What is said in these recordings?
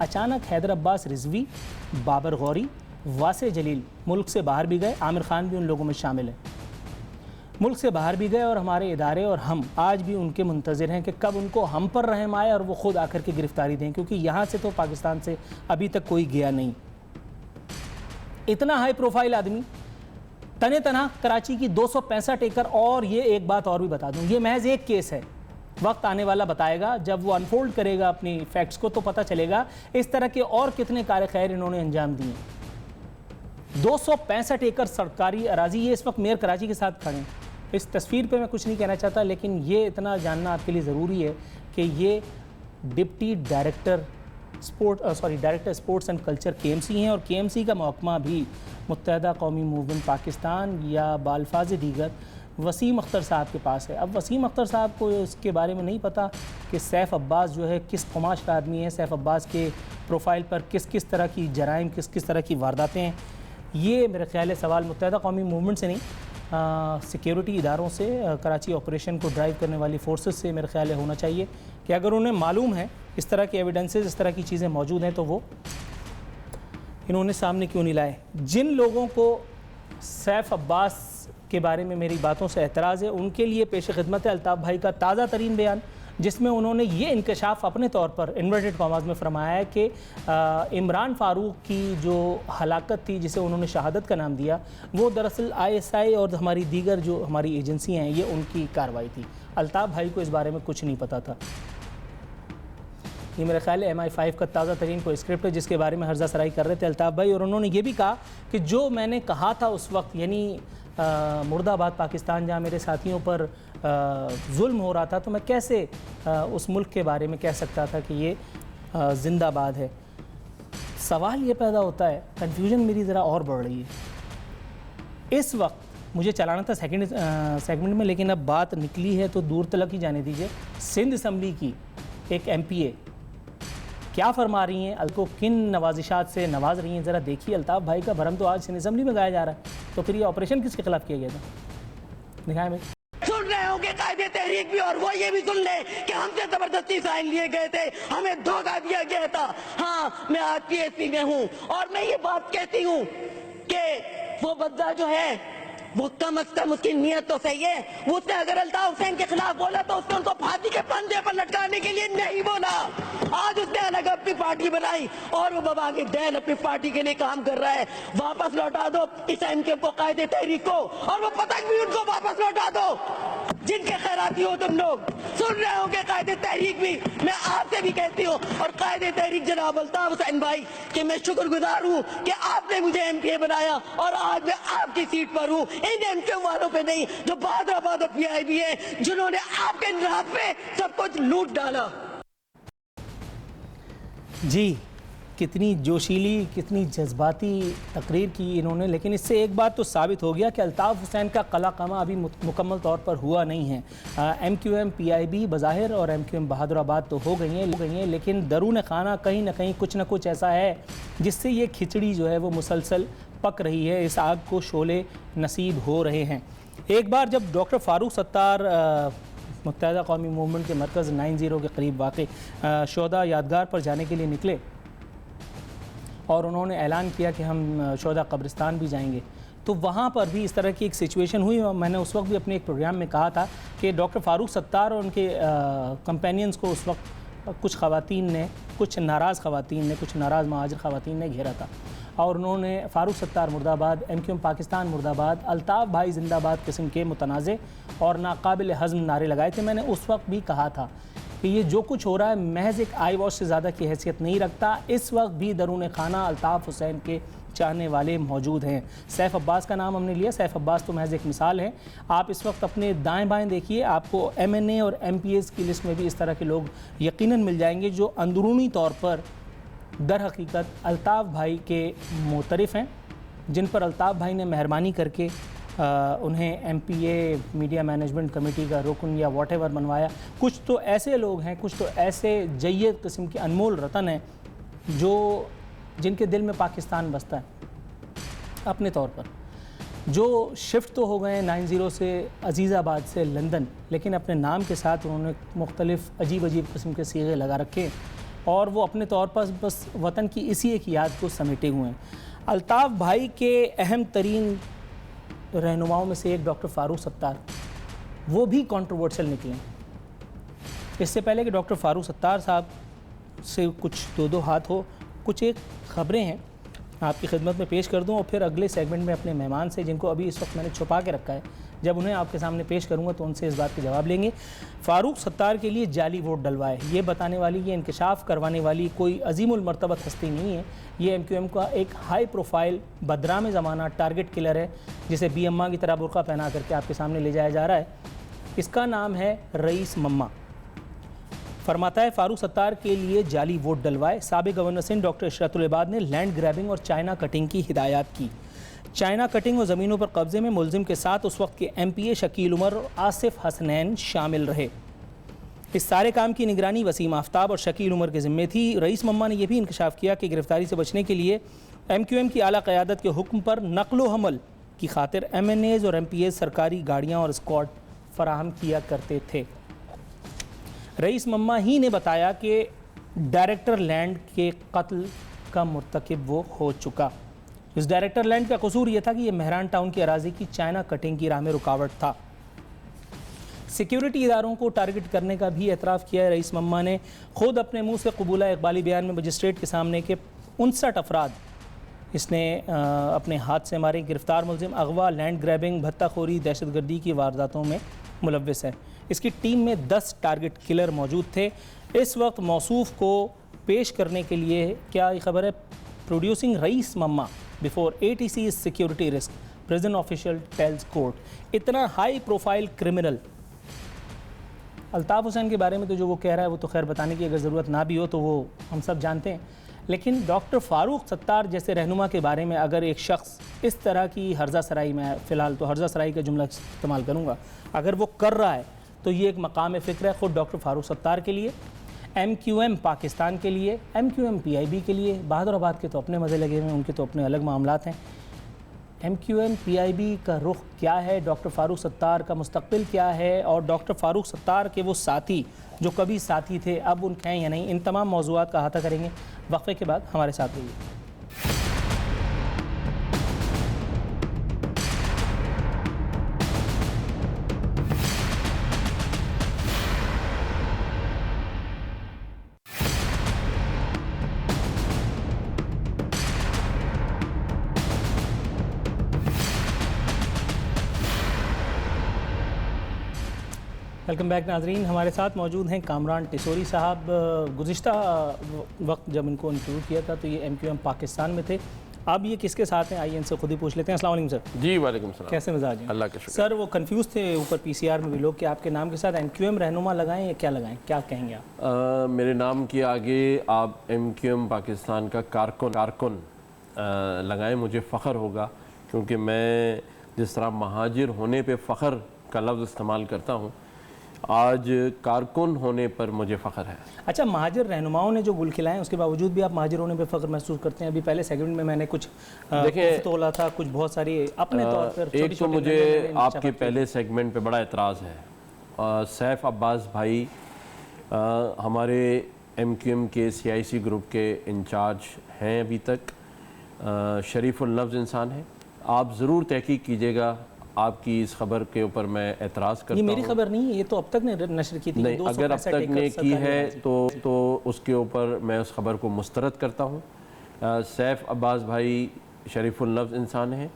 اچانک حیدر عباس رضوی، بابر غوری، واسع جلیل ملک سے باہر بھی گئے. عامر خان بھی ان لوگوں میں شامل ہے. ملک سے باہر بھی گئے اور ہمارے ادارے اور ہم آج بھی ان کے منتظر ہیں کہ کب ان کو ہم پر رحم آئے اور وہ خود آ کر کے گرفتاری دیں، کیونکہ یہاں سے تو پاکستان سے ابھی تک کوئی گیا نہیں. اتنا ہائی پروفائل آدمی تنے تنہا کراچی کی 265 ایکڑ. اور یہ ایک بات اور بھی بتا دوں، یہ محض ایک کیس ہے. وقت آنے والا بتائے گا، جب وہ انفولڈ کرے گا اپنی فیکٹس کو تو پتہ چلے گا اس طرح کے اور کتنے کار خیر انہوں نے انجام دیے. 265 ایکڑ سرکاری اراضی. یہ اس وقت میئر کراچی کے ساتھ کھڑے ہیں. اس تصویر پہ میں کچھ نہیں کہنا چاہتا، لیکن یہ اتنا جاننا آپ کے لیے ضروری ہے کہ یہ deputy director sports and culture KMC ہیں، اور KMC کا محکمہ بھی متحدہ قومی موومنٹ پاکستان یا بالفاظ دیگر وسیم اختر صاحب کے پاس ہے. اب وسیم اختر صاحب کو اس کے بارے میں نہیں پتہ کہ سیف عباس جو ہے کس قماش کا آدمی ہے، سیف عباس کے پروفائل پر کس طرح کی جرائم، کس طرح کی وارداتیں ہیں. یہ میرے خیال ہے سوال متحدہ قومی موومنٹ سے نہیں، سیکیورٹی اداروں سے، کراچی آپریشن کو ڈرائیو کرنے والی فورسز سے میرے خیال ہے ہونا چاہیے کہ اگر انہیں معلوم ہے اس طرح کے ایویڈنسز، اس طرح کی چیزیں موجود ہیں تو وہ انہوں نے سامنے کیوں نہیں لائے. جن لوگوں کو سیف عباس کے بارے میں میری باتوں سے اعتراض ہے ان کے لیے پیش خدمت ہے الطاف بھائی کا تازہ ترین بیان، جس میں انہوں نے یہ انکشاف اپنے طور پر انورٹڈ کاماز میں فرمایا ہے کہ عمران فاروق کی جو ہلاکت تھی، جسے انہوں نے شہادت کا نام دیا، وہ دراصل ISI اور ہماری دیگر جو ہماری ایجنسیاں ہیں یہ ان کی کارروائی تھی. الطاف بھائی کو اس بارے میں کچھ نہیں پتا تھا. یہ میرے خیال ہے MI5 کا تازہ ترین کوئی اسکرپٹ ہے جس کے بارے میں ہرزہ سرائی کر رہے تھے الطاف بھائی، اور انہوں نے یہ بھی کہا کہ جو میں نے کہا تھا اس وقت، یعنی مرد آباد پاکستان جہاں میرے ساتھیوں پر ظلم ہو رہا تھا، تو میں کیسے اس ملک کے بارے میں کہہ سکتا تھا کہ یہ زندہ باد ہے. سوال یہ پیدا ہوتا ہے، کنفیوژن میری ذرا اور بڑھ رہی ہے. اس وقت مجھے چلانا تھا سیکنڈ سیگمنٹ میں، لیکن اب بات نکلی ہے تو دور تلک ہی جانے دیجیے. سندھ اسمبلی کی ایک MPA کیا فرما رہی ہیں، کو کن نوازشات سے نواز رہی ہیں، ذرا دیکھیے. الطاف بھائی کا بھرم تو آج سندھ اسمبلی میں گایا جا رہا ہے، تو پھر یہ آپریشن کس کے خلاف کیا گیا تھا؟ دکھائیں بھائی. سن رہے ہوں گے قائد تحریک بھی، اور وہ یہ بھی سن لیں کہ ہم سے زبردستی سائن لیے گئے تھے، ہمیں دھوکہ دیا گیا تھا. ہاں، میں آج PSP میں ہوں اور میں یہ بات کہتی ہوں کہ وہ بندہ جو ہے وہ کم از کم اس کی نیت تو صحیح ہے. اس نے اگر الطاف حسین کے خلاف بولا تو اس نے ان کو پھانسی کے پنجے پر لٹکانے کے لیے نہیں بولا. آج اس نے الگ اپنی پارٹی بنائی اور وہ بابا کے دین اپنی پارٹی کے لیے کام کر رہا ہے. واپس لوٹا دو اس MKM کو، قائد تحریک کو، اور وہ پتنگ بھی ان کو واپس لوٹا دو جن کے خیراتی ہو تم لوگ. سن رہے ہوں کہ قائد تحریک بھی، میں آپ سے بھی کہتی ہوں، اور قائد تحریک جناب الطاف حسین بھائی کہ میں شکر گزار ہوں کہ آپ نے مجھے MPA بنایا اور آج میں آپ کی سیٹ پر ہوں. ان MKM والوں پہ نہیں جو بہادر آباد اور PIB ہے، جنہوں نے آپ کے نام پہ سب کچھ لوٹ ڈالا. جی، کتنی جوشیلی، کتنی جذباتی تقریر کی انہوں نے، لیکن اس سے ایک بات تو ثابت ہو گیا کہ الطاف حسین کا قلع قمع ابھی مکمل طور پر ہوا نہیں ہے. MQM PIB بظاہر اور MQM بہادر آباد تو ہو گئی ہیں، لیکن درون خانہ کہیں نہ کہیں کچھ نہ کچھ ایسا ہے جس سے یہ کھچڑی جو ہے وہ مسلسل پک رہی ہے، اس آگ کو شعلے نصیب ہو رہے ہیں. ایک بار جب ڈاکٹر فاروق ستار متحدہ قومی موومنٹ کے مرکز 90 کے قریب واقع شہداء یادگار پر جانے کے لیے نکلے اور انہوں نے اعلان کیا کہ ہم شہداء قبرستان بھی جائیں گے، تو وہاں پر بھی اس طرح کی ایک سچویشن ہوئی. میں نے اس وقت بھی اپنے ایک پروگرام میں کہا تھا کہ ڈاکٹر فاروق ستار اور ان کے کمپینینز کو اس وقت کچھ خواتین نے، کچھ ناراض خواتین نے، کچھ ناراض مہاجر خواتین نے گھیرا تھا، اور انہوں نے فاروق ستار مرد آباد، MQM پاکستان مرد آباد، الطاف بھائی زندہ باد قسم کے متنازع اور ناقابل ہضم نعرے لگائے تھے. میں نے اس وقت بھی کہا تھا کہ یہ جو کچھ ہو رہا ہے محض ایک آئی واش سے زیادہ کی حیثیت نہیں رکھتا. اس وقت بھی درون خانہ الطاف حسین کے چاہنے والے موجود ہیں. سیف عباس کا نام ہم نے لیا، سیف عباس تو محض ایک مثال ہے. آپ اس وقت اپنے دائیں بائیں دیکھیے، آپ کو MNA اور MPAs کی لسٹ میں بھی اس طرح کے لوگ یقیناً مل جائیں گے جو اندرونی طور پر در حقیقت الطاف بھائی کے معترف ہیں، جن پر الطاف بھائی نے مہربانی کر کے انہیں MPA میڈیا مینجمنٹ کمیٹی کا رکن یا واٹ ایور بنوایا. کچھ تو ایسے لوگ ہیں، کچھ تو ایسے جید قسم کے انمول رتن ہیں جن کے دل میں پاکستان بستا ہے اپنے طور پر، جو شفٹ تو ہو گئے 90 سے عزیز آباد سے لندن، لیکن اپنے نام کے ساتھ انہوں نے مختلف عجیب قسم کے صیغے لگا رکھے. اور وہ اپنے طور پر بس وطن کی اسی ایک یاد کو سمیٹے ہوئے ہیں۔ الطاف بھائی کے اہم ترین رہنماؤں میں سے ایک ڈاکٹر فاروق ستار، وہ بھی کنٹروورشل نکلے۔ اس سے پہلے کہ ڈاکٹر فاروق ستار صاحب سے کچھ دو ہاتھ ہو، کچھ ایک خبریں ہیں آپ کی خدمت میں پیش کر دوں، اور پھر اگلے سیگمنٹ میں اپنے مہمان سے، جن کو ابھی اس وقت میں نے چھپا کے رکھا ہے، جب انہیں آپ کے سامنے پیش کروں گا تو ان سے اس بات کے جواب لیں گے۔ فاروق ستار کے لیے جعلی ووٹ ڈلوائے، یہ بتانے والی، یہ انکشاف کروانے والی کوئی عظیم المرتبت ہستی نہیں ہے، یہ ایم کیو ایم کا ایک ہائی پروفائل بدنام زمانہ ٹارگٹ کلر ہے، جسے بی اماں کی طرح برقع پہنا کر کے آپ کے سامنے لے جایا جا رہا ہے۔ اس کا نام ہے رئیس مما۔ فرماتا ہے فاروق ستار کے لیے جعلی ووٹ ڈلوائے، سابق گورنر سندھ ڈاکٹر اشرت العباد نے لینڈ گریبنگ اور چائنا کٹنگ کی ہدایات کی۔ چائنا کٹنگ اور زمینوں پر قبضے میں ملزم کے ساتھ اس وقت کے ایم پی اے شکیل عمر اور آصف حسنین شامل رہے۔ اس سارے کام کی نگرانی وسیم آفتاب اور شکیل عمر کے ذمے تھی۔ رئیس مما نے یہ بھی انکشاف کیا کہ گرفتاری سے بچنے کے لیے ایم کیو ایم کی اعلیٰ قیادت کے حکم پر نقل و حمل کی خاطر ایم این ایز اور ایم پی ایز سرکاری گاڑیاں اور اسکواڈ فراہم کیا کرتے تھے۔ رئیس مما ہی نے بتایا کہ ڈائریکٹر لینڈ کے قتل کا مرتکب وہ ہو چکا۔ اس ڈائریکٹر لینڈ کا قصور یہ تھا کہ یہ مہران ٹاؤن کی اراضی کی چائنا کٹنگ کی راہ میں رکاوٹ تھا۔ سیکیورٹی اداروں کو ٹارگٹ کرنے کا بھی اعتراف کیا ہے رئیس مما نے۔ خود اپنے منہ سے قبولہ اقبالی بیان میں مجسٹریٹ کے سامنے کے 59 افراد اس نے اپنے ہاتھ سے مارے۔ گرفتار ملزم اغوا، لینڈ گریبنگ، بھتہ خوری، دہشت گردی کی وارداتوں میں ملوث ہے۔ اس کی ٹیم میں 10 ٹارگٹ کلر موجود تھے۔ اس وقت موصوف کو پیش کرنے کے لیے کیا یہ خبر ہے، پروڈیوسنگ رئیس مما before ATC is security risk, prison official tells court۔ اتنا high profile criminal Altaf Hussain کے بارے میں تو جو وہ کہہ رہا ہے وہ تو خیر بتانے کی اگر ضرورت نہ بھی ہو تو وہ ہم سب جانتے ہیں، لیکن ڈاکٹر فاروق ستار جیسے رہنما کے بارے میں اگر ایک شخص اس طرح کی ہرزہ سرائی، میں فی الحال تو ہرزہ سرائی کا جملہ استعمال کروں گا، اگر وہ کر رہا ہے تو یہ ایک مقام فکر ہے خود ڈاکٹر فاروق ستار کے لیے، ایم کیو ایم پاکستان کے لیے، M Q M P I B کے لیے۔ بہادر آباد کے تو اپنے مزے لگے ہوئے ہیں، ان کے تو اپنے الگ معاملات ہیں۔ M Q M P I B کا رخ کیا ہے، ڈاکٹر فاروق ستار کا مستقبل کیا ہے، اور ڈاکٹر فاروق ستار کے وہ ساتھی جو کبھی ساتھی تھے اب ان ہیں یا نہیں، ان تمام موضوعات کا احاطہ کریں گے۔ وقفے کے بعد ہمارے ساتھ رہیے۔ ویلکم بیک ناظرین، ہمارے ساتھ موجود ہیں کامران ٹیسوری صاحب۔ گزشتہ وقت جب ان کو انٹرویو کیا تھا تو یہ ایم کیو ایم پاکستان میں تھے، اب یہ کس کے ساتھ ہیں آئیے ان سے خود ہی پوچھ لیتے ہیں۔ السلام علیکم سر۔ جی وعلیکم السلام، کیسے مزاج ہیں؟ اللہ کا شکر۔ سر وہ کنفیوز تھے اوپر پی سی آر میں بھی لوگ کہ آپ کے نام کے ساتھ ایم کیو ایم رہنما لگائیں یا کیا لگائیں، کیا کہیں گے آپ؟ میرے نام کے آگے آپ ایم کیو ایم پاکستان کا کارکن لگائیں، مجھے فخر ہوگا، کیونکہ میں جس طرح مہاجر ہونے پہ فخر کا لفظ استعمال کرتا ہوں، آج کارکن ہونے پر مجھے فخر ہے۔ اچھا، مہاجر رہنماؤں نے جو گل کھلائے ہیں اس کے باوجود بھی آپ مہاجر ہونے پہ فخر محسوس کرتے ہیں؟ ابھی پہلے سیگمنٹ میں نے کچھ تولا تھا، کچھ بہت ساری اپنے طور پر۔ ایک تو مجھے آپ کے پہلے سیگمنٹ پہ بڑا اعتراض ہے۔ سیف عباس بھائی ہمارے ایم کیو ایم کے سی آئی سی گروپ کے انچارج ہیں ابھی تک، شریف النفس انسان ہیں، آپ ضرور تحقیق کیجیے گا۔ آپ کی اس خبر کے اوپر میں اعتراض کرتا ہوں۔ یہ میری خبر نہیں ہے، یہ تو اب تک نے نشر کی تھی۔ نہیں، اگر اب تک نے کی ہے تو اس کے اوپر میں اس خبر کو مسترد کرتا ہوں۔ سیف عباس بھائی شریف النفس انسان ہیں،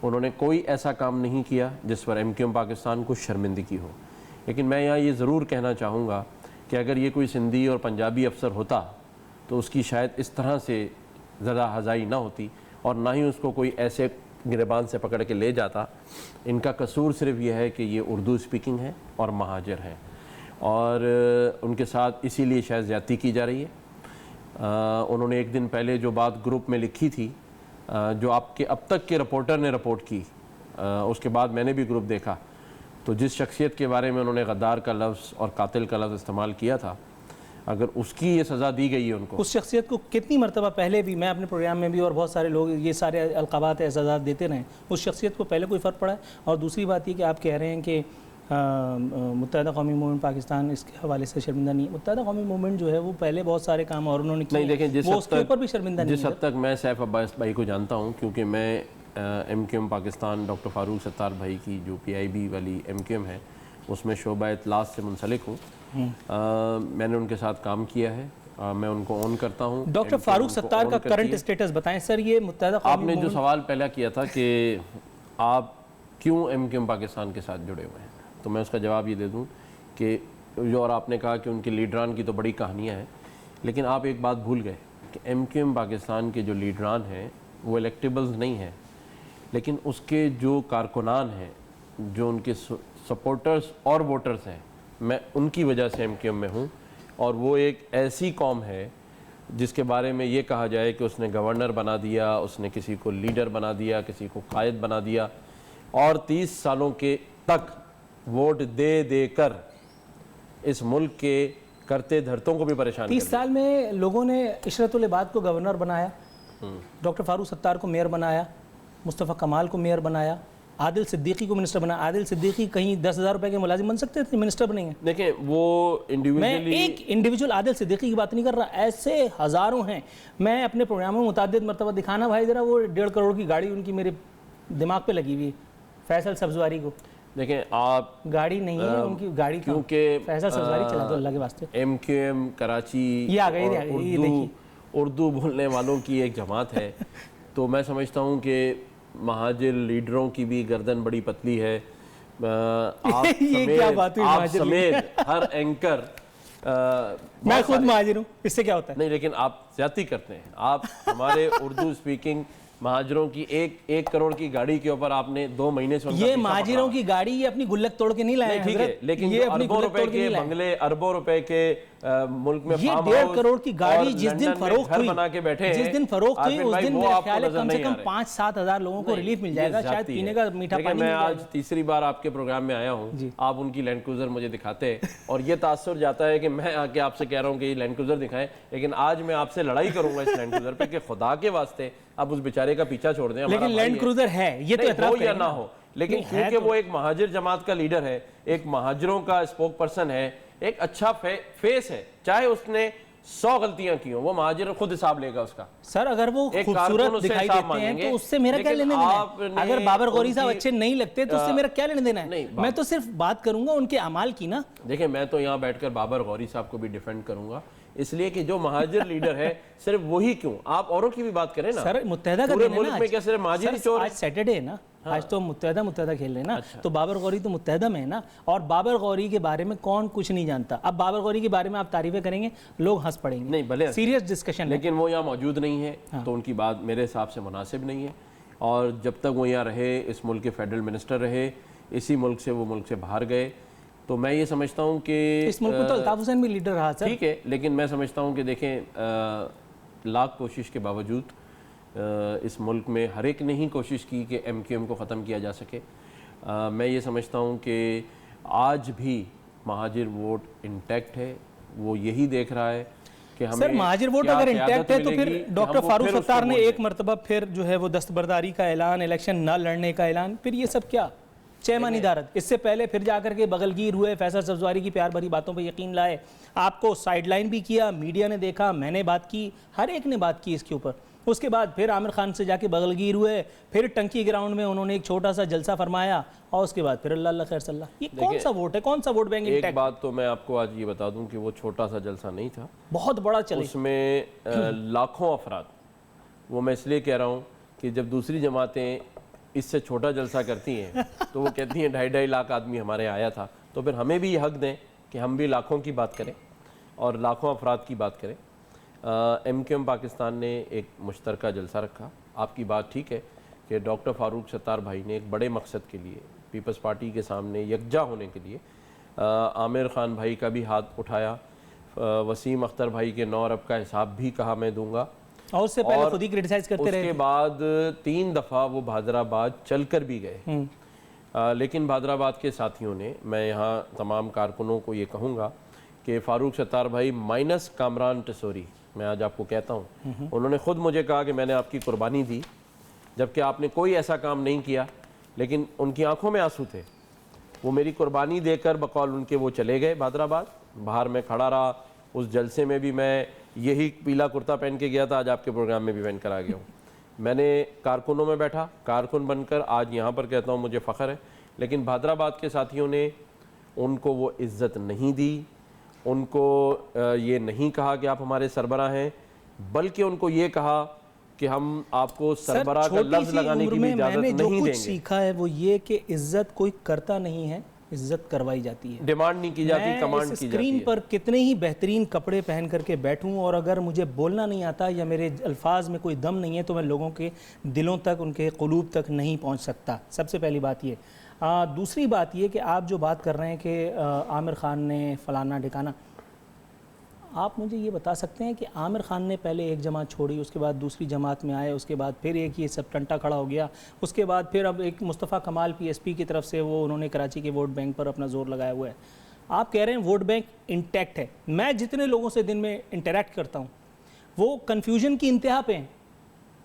انہوں نے کوئی ایسا کام نہیں کیا جس پر ایم کیو ایم پاکستان کو شرمندگی ہو، لیکن میں یہاں یہ ضرور کہنا چاہوں گا کہ اگر یہ کوئی سندھی اور پنجابی افسر ہوتا تو اس کی شاید اس طرح سے زدہ ہزائی نہ ہوتی، اور نہ ہی اس کو کوئی ایسے گریبان سے پکڑ کے لے جاتا۔ ان کا قصور صرف یہ ہے کہ یہ اردو سپیکنگ ہے اور مہاجر ہیں، اور ان کے ساتھ اسی لیے شاید زیادتی کی جا رہی ہے۔ انہوں نے ایک دن پہلے جو بات گروپ میں لکھی تھی، جو آپ کے اب تک کے رپورٹر نے رپورٹ کی، اس کے بعد میں نے بھی گروپ دیکھا، تو جس شخصیت کے بارے میں انہوں نے غدار کا لفظ اور قاتل کا لفظ استعمال کیا تھا، اگر اس کی یہ سزا دی گئی ہے ان کو، اس شخصیت کو کتنی مرتبہ پہلے بھی میں اپنے پروگرام میں بھی اور بہت سارے لوگ یہ سارے القابات اعزازات دیتے رہے، اس شخصیت کو پہلے کوئی فرق پڑا ہے؟ اور دوسری بات یہ کہ آپ کہہ رہے ہیں کہ متحدہ قومی موومنٹ پاکستان اس کے حوالے سے شرمندہ نہیں ہے. متحدہ قومی موومنٹ جو ہے وہ پہلے بہت سارے کام اور انہوں نے کیے, نہیں دیکھیں وہ اس کے اوپر بھی شرمندہ نہیں ہے. جس حد تک میں سیف عباس بھائی کو جانتا ہوں, کیونکہ میں M Q M Pakistan doctor Farooq Sattar بھائی کی جو پی آئی بی والی ایم کیو ایم ہے اس میں شعبہ اطلاعات سے منسلک ہوں, میں نے ان کے ساتھ کام کیا ہے, میں ان کو اون کرتا ہوں. ڈاکٹر فاروق ستار کا کرنٹ اسٹیٹس بتائیں سر. یہ متحدہ آپ قومی نے جو سوال پہلا کیا تھا کہ آپ کیوں ایم کیو ایم پاکستان کے ساتھ جڑے ہوئے ہیں, تو میں اس کا جواب یہ دے دوں کہ جو, اور آپ نے کہا کہ ان کے لیڈران کی تو بڑی کہانیاں ہیں, لیکن آپ ایک بات بھول گئے کہ ایم کیو ایم پاکستان کے جو لیڈران ہیں وہ الیکٹیبلز نہیں ہیں, لیکن اس کے جو کارکنان ہیں, جو ان کے سپورٹرز اور ووٹرز ہیں, میں ان کی وجہ سے ایم کیو ایم میں ہوں. اور وہ ایک ایسی قوم ہے جس کے بارے میں یہ کہا جائے کہ اس نے گورنر بنا دیا, اس نے کسی کو لیڈر بنا دیا, کسی کو قائد بنا دیا, اور 30 سالوں کے تک ووٹ دے دے کر اس ملک کے کرتے دھرتوں کو بھی پریشان 30 سال میں لوگوں نے عشرت العباد کو گورنر بنایا, ڈاکٹر فاروق ستار کو میئر بنایا, مصطفیٰ کمال کو میئر بنایا, عادل صدیقی کو منسٹر بنایا. عادل صدیقی کہیں 10,000 روپے کے ملازم بن سکتے تھے, منسٹر بنیں گے. دیکھیں وہ میں انڈیویجولی, ایک انڈیویجول عادل صدیقی کی بات نہیں کر رہا, ایسے ہزاروں ہیں. میں اپنے پروگراموں میں متعدد مرتبہ دکھانا بھائی ذرا وہ 1.5 کروڑ کی گاڑی ان کی میرے دماغ پہ لگی ہوئی, فیصل سبزواری کو. دیکھیں آپ گاڑی نہیں ہے ان کی گاڑی, کیونکہ فیصل سبزواری چلا دو اللہ کے واسطے. ایم کیو ایم کراچی یہ آ گئی اردو بولنے والوں کی ایک جماعت ہے, تو میں سمجھتا ہوں کہ مہاجر لیڈروں کی بھی گردن بڑی پتلی ہے. آپ سمیت ہر اینکر, میں خود مہاجر ہوں, اس سے کیا ہوتا ہے؟ نہیں لیکن آپ زیادتی کرتے ہیں. آپ ہمارے اردو اسپیکنگ مہاجروں کی 1 کروڑ کی گاڑی کے اوپر آپ نے 2 مہینے سے یہ مہاجروں کی گاڑی یہ اپنی گلک توڑ کے نہیں لائے ہیں, ٹھیک ہے, لیکن یہ اربوں روپے کے بنگلے, اربوں روپے کے ملک میں یہ 1.5 کروڑ کی گاڑی جس دن فروخت ہوئی, بنا کے بیٹھے جس دن فروخت ہوئی اس دن میرے خیال ہے کم سے کم 5-7 ہزار لوگوں کو ریلیف مل جائے گا, شاید پینے کا میٹھا پانی. میں آج تیسری بار آپ کے پروگرام میں آیا ہوں, آپ ان کی لینڈ کروزر مجھے دکھاتے ہیں اور یہ تاثر جاتا ہے کہ میں آ کے آپ سے کہہ رہا ہوں کہ یہ لینڈ کروزر دکھائیں, لیکن آج میں آپ سے لڑائی کروں گا اس لینڈ کروزر پہ کہ خدا کے واسطے آپ اس بیچارے کا پیچھا چھوڑ دیں. لیکن لینڈ کروزر ہے, یہ تو اعتراف ہو یا نہ ہو, لیکن کیونکہ وہ ایک مہاجر جماعت کا لیڈر ہے, ایک مہاجروں کا اسپوک پرسن ہے, ایک اچھا فیس ہے, چاہے اس نے 100 غلطیاں کی ہوں, وہ مہاجر خود حساب لے گا اس کا. سر اگر وہ خوبصورت دکھائی دیتے ہیں تو اس سے میرا کیا لینے دینا ہے؟ اگر بابر غوری صاحب اچھے نہیں لگتے تو اس سے میرا کیا لینے دینا ہے؟ میں تو صرف بات کروں گا ان کے اعمال کی نا. دیکھیں میں تو یہاں بیٹھ کر بابر غوری صاحب کو بھی ڈیفینڈ کروں گا, اس لیے کہ جو مہاجر لیڈر ہے صرف وہی کیوں, آپ اوروں کی بھی بات کریں نا. سر متحدہ کا پورے ملک میں کیا صرف مہاجر ہی چور؟ آج سیٹرڈے ہے نا, آج تو متحدہ کھیل رہے ہیں نا, تو بابر غوری تو متحدہ میں ہے نا, اور بابر غوری کے بارے میں کون کچھ نہیں جانتا. اب بابر غوری کے بارے میں آپ تعریفیں کریں گے, لوگ ہنس پڑیں گے. نہیں بھلے سیریس ڈسکشن, لیکن وہ یہاں موجود نہیں ہے تو ان کی بات میرے حساب سے مناسب نہیں ہے, اور جب تک وہ یہاں رہے, اس ملک کے فیڈرل منسٹر رہے, اسی ملک سے وہ ملک سے باہر گئے, تو میں یہ سمجھتا ہوں کہ اس ملک میں تو الطاف حسین بھی لیڈر رہا سر. ٹھیک ہے, لیکن میں سمجھتا ہوں کہ دیکھیں لاکھ کوشش کے باوجود اس ملک میں ہر ایک نے ہی کوشش کی کہ ایم کیو ایم کو ختم کیا جا سکے. میں یہ سمجھتا ہوں کہ آج بھی مہاجر ووٹ انٹیکٹ ہے, وہ یہی دیکھ رہا ہے کہ ہمیں سر مہاجر ووٹ اگر انٹیکٹ ہے تو پھر ڈاکٹر فاروق ستار نے ایک مرتبہ پھر جو ہے وہ دستبرداری کا اعلان, الیکشن نہ لڑنے کا اعلان, پھر یہ سب کیا چیمانی دارت. اس سے پہلے پھر جا کر کے بغلگیر ہوئے, فیصل سبزواری کی پیار بھری باتوں پہ یقین لائے, آپ کو سائیڈ لائن بھی کیا, میڈیا نے دیکھا, میں نے بات کی, ہر ایک نے بات کی اس کے اوپر. اس کے بعد پھر عامر خان سے جا کے بغلگیر ہوئے, پھر ٹنکی گراؤنڈ میں انہوں نے ایک چھوٹا سا جلسہ فرمایا, اور اس کے بعد پھر اللہ خیر صلی اللہ. یہ کون سا ووٹ ہے, کون سا ووٹ بینک؟ ایک بات تو میں آپ کو آج یہ بتا دوں کہ وہ چھوٹا سا جلسہ نہیں تھا, بہت بڑا چلے, اس میں لاکھوں افراد, وہ میں اس لیے کہہ رہا ہوں کہ جب دوسری جماعتیں اس سے چھوٹا جلسہ کرتی ہیں تو وہ کہتی ہیں 2.5 لاکھ آدمی ہمارے آیا تھا, تو پھر ہمیں بھی یہ حق دیں کہ ہم بھی لاکھوں کی بات کریں اور لاکھوں افراد کی بات کریں. ایم کیو ایم پاکستان نے ایک مشترکہ جلسہ رکھا. آپ کی بات ٹھیک ہے کہ ڈاکٹر فاروق ستار بھائی نے ایک بڑے مقصد کے لیے, پیپلز پارٹی کے سامنے یکجا ہونے کے لیے عامر خان بھائی کا بھی ہاتھ اٹھایا, وسیم اختر بھائی کے 9 ارب کا حساب بھی کہا میں دوں گا, اور اس سے پہلے خود ہی کرٹیسائز کرتے رہے. اس کے بعد 3 دفعہ وہ بہادرآباد چل کر بھی گئے, لیکن بہادرآباد کے ساتھیوں نے, میں یہاں تمام کارکنوں کو یہ کہوں گا کہ فاروق ستار بھائی مائنس کامران ٹسوری, میں آج آپ کو کہتا ہوں, انہوں نے خود مجھے کہا کہ میں نے آپ کی قربانی دی, جبکہ آپ نے کوئی ایسا کام نہیں کیا, لیکن ان کی آنکھوں میں آنسو تھے. وہ میری قربانی دے کر بقول ان کے وہ چلے گئے حیدرآباد. باہر میں کھڑا رہا, اس جلسے میں بھی میں یہی پیلا کرتا پہن کے گیا تھا, آج آپ کے پروگرام میں بھی پہن کر آ گیا ہوں. میں نے کارکنوں میں بیٹھا, کارکن بن کر آج یہاں پر کہتا ہوں مجھے فخر ہے. لیکن حیدرآباد کے ساتھیوں نے ان کو وہ عزت نہیں دی, ان کو یہ نہیں کہا کہ آپ ہمارے سربراہ ہیں, بلکہ ان کو یہ کہا کہ ہم آپ کو سربراہ کا لفظ لگانے کی بھی اجازت نہیں دیں گے. میں نے جو کچھ سیکھا ہے وہ یہ کہ عزت کوئی کرتا نہیں ہے, عزت کروائی جاتی ہے, ڈیمانڈ نہیں کی جاتی, کمانڈ کی جاتی ہے. اسکرین پر کتنے ہی بہترین کپڑے پہن کر کے بیٹھوں اور اگر مجھے بولنا نہیں آتا یا میرے الفاظ میں کوئی دم نہیں ہے تو میں لوگوں کے دلوں تک, ان کے قلوب تک نہیں پہنچ سکتا. سب سے پہلی بات یہ. دوسری بات یہ کہ آپ جو بات کر رہے ہیں کہ عامر خان نے فلانا ڈھکانا, آپ مجھے یہ بتا سکتے ہیں کہ عامر خان نے پہلے ایک جماعت چھوڑی, اس کے بعد دوسری جماعت میں آئے, اس کے بعد پھر ایک یہ سب ٹنٹا کھڑا ہو گیا, اس کے بعد پھر اب ایک مصطفیٰ کمال پی ایس پی کی طرف سے وہ انہوں نے کراچی کے ووٹ بینک پر اپنا زور لگایا ہوا ہے. آپ کہہ رہے ہیں ووٹ بینک انٹیکٹ ہے. میں جتنے لوگوں سے دن میں انٹریکٹ کرتا ہوں وہ کنفیوژن کی انتہا پہ ہیں.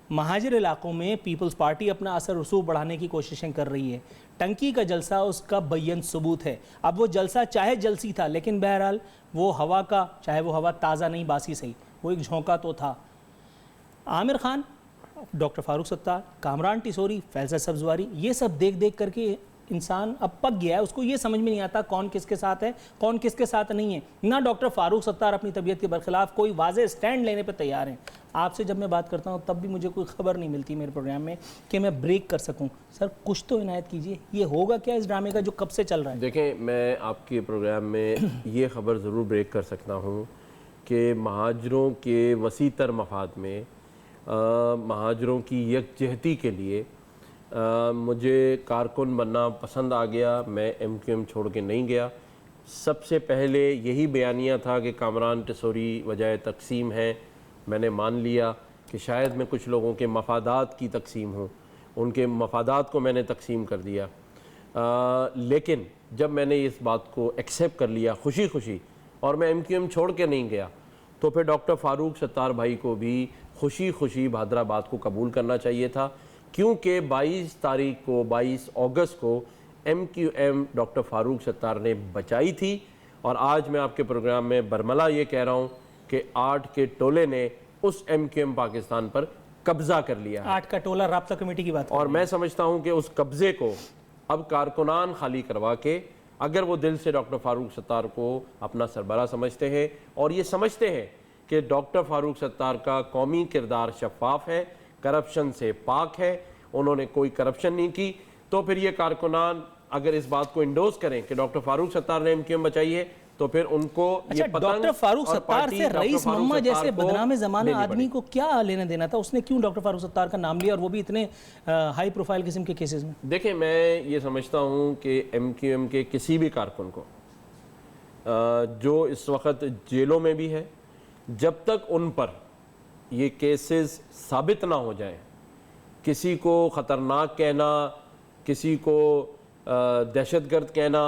مہاجر علاقوں میں پیپلز پارٹی اپنا اثر رسوخ بڑھانے کی کوششیں کر رہی ہے. ٹنکی کا جلسہ اس کا بیان ثبوت ہے. اب وہ جلسہ چاہے جلسی تھا لیکن بہرحال وہ ہوا کا, چاہے وہ ہوا تازہ نہیں باسی صحیح, وہ ایک جھونکا تو تھا. عامر خان, ڈاکٹر فاروق ستار, کامران ٹیسوری, فیضہ سبزواری, یہ سب دیکھ دیکھ کر کے انسان اب پک گیا ہے. اس کو یہ سمجھ میں نہیں آتا کون کس کے ساتھ ہے, کون کس کے ساتھ نہیں ہے. نہ ڈاکٹر فاروق ستار اپنی طبیعت کے برخلاف کوئی واضح سٹینڈ لینے پہ تیار ہیں. آپ سے جب میں بات کرتا ہوں تب بھی مجھے کوئی خبر نہیں ملتی میرے پروگرام میں کہ میں بریک کر سکوں. سر کچھ تو عنایت کیجئے, یہ ہوگا کیا اس ڈرامے کا جو کب سے چل رہا ہے؟ دیکھیں, میں آپ کے پروگرام میں یہ خبر ضرور بریک کر سکتا ہوں کہ مہاجروں کے وسیع تر مفاد میں, مہاجروں کی یکجہتی کے لیے مجھے کارکن بننا پسند آ گیا. میں ایم کیو ایم چھوڑ کے نہیں گیا. سب سے پہلے یہی بیانیہ تھا کہ کامران ٹیسوری وجہ تقسیم ہے. میں نے مان لیا کہ شاید میں کچھ لوگوں کے مفادات کی تقسیم ہوں, ان کے مفادات کو میں نے تقسیم کر دیا. لیکن جب میں نے اس بات کو ایکسیپٹ کر لیا خوشی خوشی اور میں ایم کیو ایم چھوڑ کے نہیں گیا, تو پھر ڈاکٹر فاروق ستار بھائی کو بھی خوشی خوشی حیدرآباد کو قبول کرنا چاہیے تھا, کیونکہ 22 تاریخ کو, 22 اگست کو M Q M doctor Farooq ستار نے بچائی تھی. اور آج میں آپ کے پروگرام میں برملا یہ کہہ رہا ہوں کہ 8 کے ٹولے نے اس ایم کیو ایم پاکستان پر قبضہ کر لیا ہے. 8 کا ٹولہ رابطہ کمیٹی کی بات, اور میں سمجھتا ہوں کہ اس قبضے کو اب کارکنان خالی کروا کے, اگر وہ دل سے ڈاکٹر فاروق ستار کو اپنا سربراہ سمجھتے ہیں اور یہ سمجھتے ہیں کہ ڈاکٹر فاروق ستار کا قومی کردار شفاف ہے, کرپشن سے پاک ہے, انہوں نے کوئی کرپشن نہیں کی, تو پھر یہ کارکنان اگر اس بات کو انڈوز کریں کہ ڈاکٹر فاروق ستار نے ایم کیو ایم بچائی ہے, تو پھر ان کو یہ پتنگ ڈاکٹر فاروق ستار سے رئیس مما جیسے بدنام زمانہ آدمی کو کیا لینا دینا تھا؟ اس نے کیوں ڈاکٹر فاروق ستار کا نام لیا اور وہ بھی اتنے ہائی پروفائل قسم کے کیسز میں؟ دیکھیں, میں یہ سمجھتا ہوں کہ ایم کیو ایم کے کسی بھی کارکن کو جو اس وقت جیلوں میں بھی ہے, جب تک ان پر یہ کیسز ثابت نہ ہو جائیں, کسی کو خطرناک کہنا, کسی کو دہشت گرد کہنا,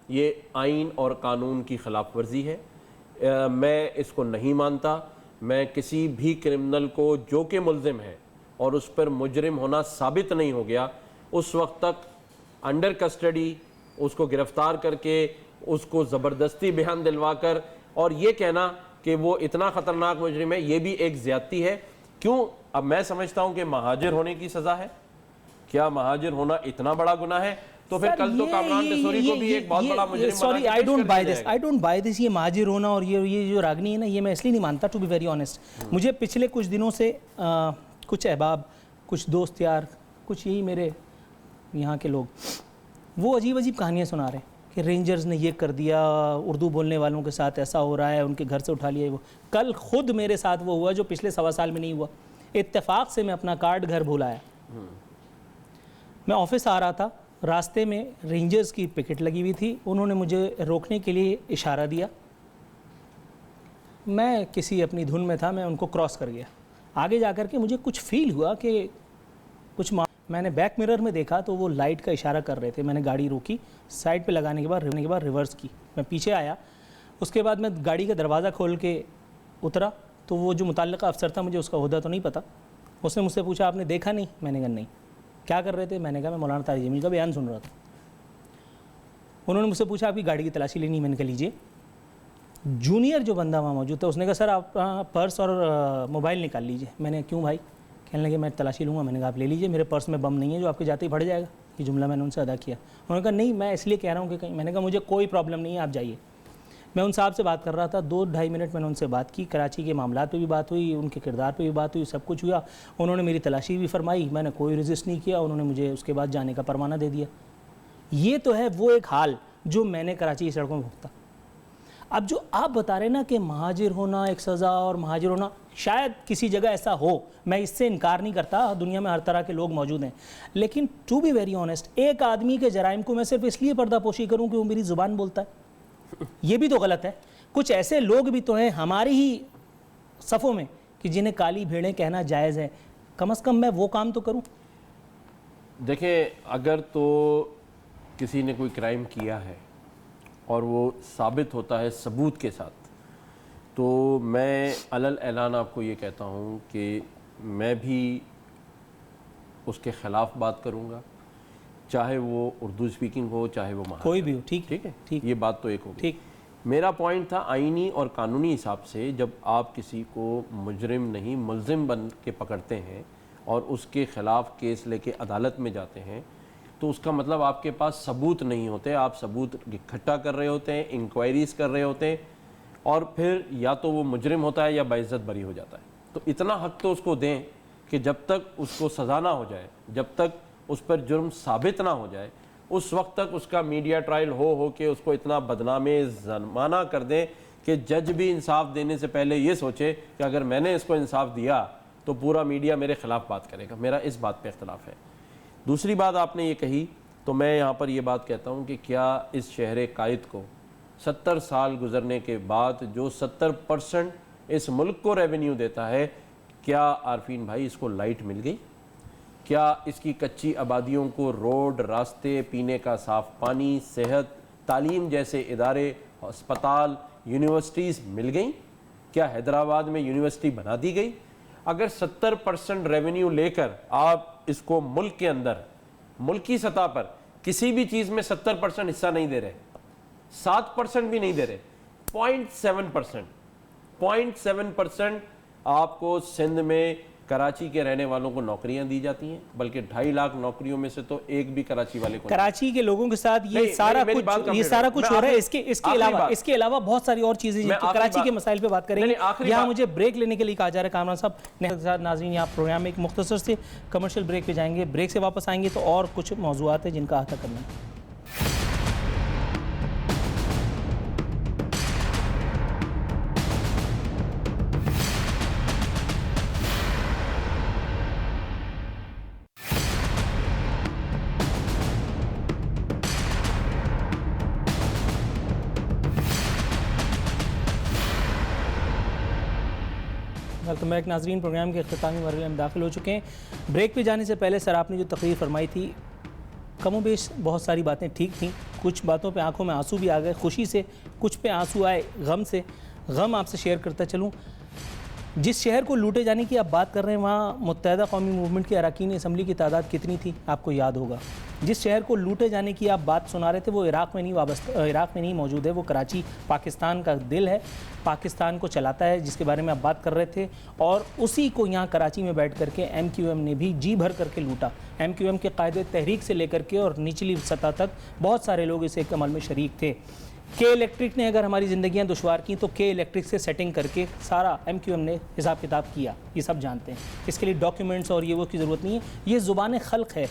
یہ آئین اور قانون کی خلاف ورزی ہے. میں اس کو نہیں مانتا. میں کسی بھی کرمنل کو جو کہ ملزم ہے اور اس پر مجرم ہونا ثابت نہیں ہو گیا, اس وقت تک انڈر کسٹڈی اس کو گرفتار کر کے, اس کو زبردستی بیان دلوا کر اور یہ کہنا کہ وہ اتنا خطرناک مجرم ہے, یہ بھی ایک زیادتی ہے. کیوں؟ اب میں سمجھتا ہوں کہ مہاجر ہونے کی سزا ہے. کیا مہاجر ہونا اتنا بڑا گناہ ہے؟ تو پھر کل تو کامران ٹیسوری کو بھی ایک بہت بڑا مجرم بنا کے I don't buy this. یہ مہاجر ہونا اور یہ جو راگنی ہے نا, یہ میں اس لیے نہیں مانتا, ٹو بی ویری آنیسٹ. مجھے پچھلے کچھ دنوں سے کچھ احباب, کچھ دوست یار, کچھ یہی میرے یہاں کے لوگ, وہ عجیب عجیب کہانیاں سنا رہے ہیں کہ رینجرز نے یہ کر دیا, اردو بولنے والوں کے ساتھ ایسا ہو رہا ہے, ان کے گھر سے اٹھا لیا. وہ کل خود میرے ساتھ وہ ہوا جو پچھلے 1.25 سال میں نہیں ہوا. اتفاق سے میں اپنا کارڈ گھر بھول آیا. میں آفس آ رہا تھا, راستے میں رینجرز کی پکٹ لگی ہوئی تھی, انہوں نے مجھے روکنے کے لیے اشارہ دیا. میں کسی اپنی دھن میں تھا, میں ان کو کراس کر گیا. آگے جا کر کے مجھے کچھ فیل ہوا کہ کچھ میں نے بیک مرر میں دیکھا تو وہ لائٹ کا اشارہ کر رہے تھے. میں نے گاڑی روکی, سائڈ پہ لگانے کے بعد ریورس کی, میں پیچھے آیا. اس کے بعد میں گاڑی کا دروازہ کھول کے اترا تو وہ جو متعلقہ افسر تھا, مجھے اس کا عہدہ تو نہیں پتا, اس نے مجھ سے پوچھا آپ نے دیکھا نہیں؟ میں نے کہا نہیں. کیا کر رہے تھے؟ میں نے کہا میں مولانا طارق جمیل کا بیان سن رہا تھا. انہوں نے مجھ سے پوچھا آپ کی گاڑی کی تلاشی لینی, میں نے کہا لیجیے. جونیئر جو بندہ وہاں موجود تھا اس نے کہا سر آپ پرس اور موبائل نکال لیجیے. میں نے کیوں بھائی؟ کہنے لگے میں تلاشی لوں گا. میں نے کہا آپ لے لیجیے, میرے پرس میں بم نہیں ہے جو آپ کے جاتے ہی پھٹ جائے گا. یہ جملہ میں نے ان سے ادا کیا. انہوں نے کہا نہیں میں اس لیے کہہ رہا ہوں کہ کہیں. میں نے کہا مجھے کوئی پرابلم نہیں ہے, آپ جائیے. میں ان صاحب سے بات کر رہا تھا, 2-2.5 منٹ میں نے ان سے بات کی. کراچی کے معاملات پہ بھی بات ہوئی, ان کے کردار پہ بھی بات ہوئی, سب کچھ ہوا. انہوں نے میری تلاشی بھی فرمائی, میں نے کوئی رجسٹ نہیں کیا. انہوں نے مجھے اس کے بعد جانے کا پروانہ دے دیا. یہ تو ہے وہ ایک حال جو میں نے کراچی کی سڑکوں میں بھگتا. اب جو آپ بتا رہے ہیں نا کہ مہاجر ہونا ایک سزا اور مہاجر ہونا, شاید کسی جگہ ایسا ہو, میں اس سے انکار نہیں کرتا, دنیا میں ہر طرح کے لوگ موجود ہیں. لیکن ٹو بی ویری آنیسٹ, ایک آدمی کے جرائم کو میں صرف اس لیے پردہ پوشی کروں کہ وہ میری زبان بولتا ہے, یہ بھی تو غلط ہے. کچھ ایسے لوگ بھی تو ہیں ہماری ہی صفوں میں کہ جنہیں کالی بھیڑیں کہنا جائز ہے, کم از کم میں وہ کام تو کروں. دیکھیں اگر تو کسی نے کوئی کرائم کیا ہے اور وہ ثابت ہوتا ہے ثبوت کے ساتھ, تو میں علل اعلان آپ کو یہ کہتا ہوں کہ میں بھی اس کے خلاف بات کروں گا, چاہے وہ اردو اسپیکنگ ہو چاہے وہ مہاجر, کوئی بھی ہو. ٹھیک ٹھیک ہے, ٹھیک, یہ بات تو ایک ہوگی. ٹھیک. میرا پوائنٹ تھا آئینی اور قانونی حساب سے, جب آپ کسی کو مجرم نہیں ملزم بن کے پکڑتے ہیں اور اس کے خلاف کیس لے کے عدالت میں جاتے ہیں, تو اس کا مطلب آپ کے پاس ثبوت نہیں ہوتے, آپ ثبوت اکٹھا کر رہے ہوتے ہیں, انکوائریز کر رہے ہوتے ہیں, اور پھر یا تو وہ مجرم ہوتا ہے یا باعزت بری ہو جاتا ہے. تو اتنا حق تو اس کو دیں کہ جب تک اس کو سزا نہ ہو جائے, جب تک اس پر جرم ثابت نہ ہو جائے, اس وقت تک اس کا میڈیا ٹرائل ہو کے اس کو اتنا بدنام زمانہ کر دیں کہ جج بھی انصاف دینے سے پہلے یہ سوچے کہ اگر میں نے اس کو انصاف دیا تو پورا میڈیا میرے خلاف بات کرے گا. میرا اس بات پہ اختلاف ہے. دوسری بات آپ نے یہ کہی, تو میں یہاں پر یہ بات کہتا ہوں کہ کیا اس شہر قائد کو 70 سال گزرنے کے بعد جو 70% اس ملک کو ریونیو دیتا ہے, کیا عارفین بھائی اس کو لائٹ مل گئی؟ کیا اس کی کچی آبادیوں کو روڈ, راستے, پینے کا صاف پانی, صحت, تعلیم جیسے ادارے, ہسپتال, یونیورسٹیز مل گئیں؟ کیا حیدرآباد میں یونیورسٹی بنا دی گئی؟ اگر 70% ریونیو لے کر آپ اس کو ملک کے اندر ملکی سطح پر کسی بھی چیز میں 70% حصہ نہیں دے رہے, 7% بھی نہیں دے رہے, 0.7% آپ کو سندھ میں کراچی کے رہنے والوں کو نوکریاں دی جاتی ہیں, بلکہ 2.5 لاکھ نوکریوں میں سے تو ایک بھی کراچی والے کو, کراچی کے لوگوں کے ساتھ یہ سارا کچھ ہو رہا ہے. اس کے علاوہ بہت ساری اور چیزیں جن کی کراچی کے مسائل پہ بات کریں گے. یہاں مجھے بریک لینے کے لیے کہا جا رہا ہے کامران صاحب. ناظرین یہاں پروگرام میں ایک مختصر سے کمرشل بریک پہ جائیں گے, بریک سے واپس آئیں گے تو اور کچھ موضوعات ہیں جن کا احاطہ کرنا ہے. ویلکم بیک ناظرین, پروگرام کے اختتامی مرحلے میں داخل ہو چکے ہیں. بریک پہ جانے سے پہلے سر آپ نے جو تقریر فرمائی تھی, کم و بیش بہت ساری باتیں ٹھیک تھیں, کچھ باتوں پہ آنکھوں میں آنسو بھی آ گئے, خوشی سے, کچھ پہ آنسو آئے غم سے. غم آپ سے شیئر کرتا چلوں, جس شہر کو لوٹے جانے کی آپ بات کر رہے ہیں وہاں متحدہ قومی موومنٹ کے اراکین اسمبلی کی تعداد کتنی تھی آپ کو یاد ہوگا. جس شہر کو لوٹے جانے کی آپ بات سنا رہے تھے وہ عراق میں نہیں موجود ہے, وہ کراچی پاکستان کا دل ہے, پاکستان کو چلاتا ہے, جس کے بارے میں آپ بات کر رہے تھے, اور اسی کو یہاں کراچی میں بیٹھ کر کے ایم کیو ایم نے بھی جی بھر کر کے لوٹا. ایم کیو ایم کے قائد تحریک سے لے کر کے اور نچلی سطح تک بہت سارے لوگ اس ایک عمل میں شریک تھے. کے الیکٹرک نے اگر ہماری زندگیاں دشوار کی تو کے الیکٹرک سے سیٹنگ کر کے سارا ایم کیو ایم نے حساب کتاب کیا, یہ سب جانتے ہیں. اس کے لیے ڈاکیومنٹس اور یہ وہ کی ضرورت نہیں ہے, یہ زبان خلق ہے.